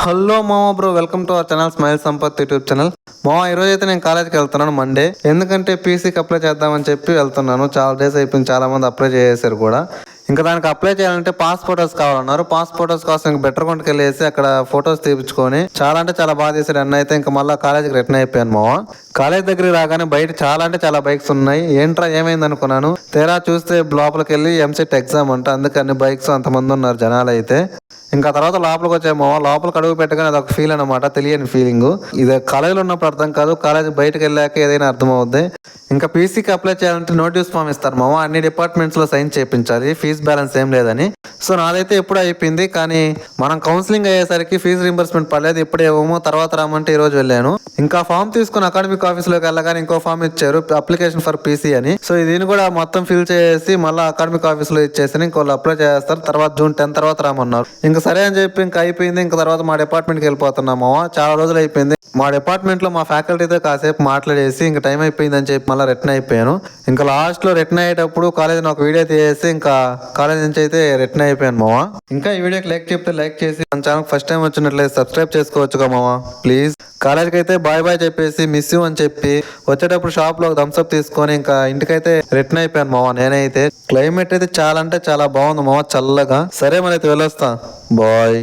Hello మామ bro, welcome to our channel smile Sampath YouTube channel. మామ ఈరోజు అయితే నేను కాలేజ్కి వెళ్తున్నాను మండే. ఎందుకంటే పీసీకి అప్లై చేద్దామని చెప్పి వెళ్తున్నాను. చాలా డేస్ అయిపోయింది, చాలా మంది అప్లై చేసేసారు కూడా. ఇంకా దానికి అప్లై చేయాలంటే పాస్ ఫోటోస్ కావాలన్నారు. పాస్ ఫోటోస్ కోసం ఇంకా బెటర్ కొండకి వెళ్ళేసి అక్కడ ఫొటోస్ తీపించుకొని చాలా అంటే చాలా బాగా చేశాడు అన్న. అయితే ఇంకా మళ్ళీ కాలేజ్కి రిటర్న్ అయిపోయాను మామ. కాలేజ్ దగ్గరికి రాగానే బయట చాలా అంటే చాలా బైక్స్ ఉన్నాయి. ఏంట్రా ఏమైంది అనుకున్నాను. తీరా చూస్తే లోపలికి వెళ్ళి ఎంసెట్ ఎగ్జామ్ అంట. అందుకని బైక్స్ అంతమంది ఉన్నారు జనాలు అయితే. ఇంకా తర్వాత లోపలికి వచ్చామో, లోపలికి అడుగు పెట్టగానే అదొక ఫీల్ అనమాట, తెలియని ఫీలింగ్. ఇది కాలేజీలో ఉన్నప్పుడు అర్థం కాదు, కాలేజ్ బయటకు వెళ్ళాక ఏదైనా అర్థం అవుద్ది. ఇంకా పీసీకి అప్లై చేయాలంటే నోటీస్ ఫామ్ ఇస్తారు మామ. అన్ని డిపార్ట్మెంట్స్ లో సైన్ చేయించాలి, ఫీజు బ్యాలెన్స్ ఏం లేదని. సో నాదైతే ఎప్పుడు అయిపోయింది, కానీ మనం కౌన్సిలింగ్ అయ్యేసరికి ఫీజు రింబర్స్మెంట్ పడలేదు. ఇప్పుడే ఏమో తర్వాత రామంటే ఈ రోజు వెళ్ళాను. ఇంకా ఫామ్ తీసుకుని అకాడమిక్ ఆఫీస్లోకి వెళ్ళగానే ఇంకో ఫామ్ ఇచ్చారు, అప్లికేషన్ ఫర్ పీసీ అని. సో దీన్ని కూడా మొత్తం ఫిల్ చేసి మళ్ళీ అకాడమిక్ ఆఫీస్లో ఇచ్చేసి ఇంకోళ్ళు అప్లై చేస్తారు. తర్వాత జూన్ 10 తర్వాత రామన్నారు. ఇంకా సరే అని చెప్పి ఇంకా అయిపోయింది. ఇంకా తర్వాత మా డిపార్ట్మెంట్కి వెళ్ళిపోతున్నాము. చాలా రోజులు అయిపోయింది. మా డిపార్ట్మెంట్లో మా ఫ్యాకల్టీతో కాసేపు మాట్లాడేసి ఇంకా టైం అయిపోయింది అని చెప్పి మళ్ళీ రిటర్న్ అయిపోయాను. ఇంకా లాస్ట్లో రిటర్న్ అయ్యేటప్పుడు కాలేజ్ ఒక వీడియో తీసేసి ఇంకా కాలేజ్ నుంచి అయితే రిటర్న్ అయిపోయాను మామ. ఇంకా ఈ వీడియోకి లైక్ చెప్తే లైక్ చేసి మన ఛానల్ ఫస్ట్ టైం వచ్చినట్లయితే సబ్స్క్రైబ్ చేసుకోవచ్చుగా మామ ప్లీజ్. కాలేజ్కి అయితే బాయ్ బాయ్ చెప్పేసి మిస్ యూ అని చెప్పి వచ్చేటప్పుడు షాప్ లో థమ్స్అప్ తీసుకొని ఇంకా ఇంటికైతే రిటర్న్ అయిపోయాను మామ. నేనైతే క్లైమేట్ అయితే చాలా అంటే చాలా బాగుంది మామ, చల్లగా. సరే మరి అయితే వెళ్ళొస్తా, బాయ్.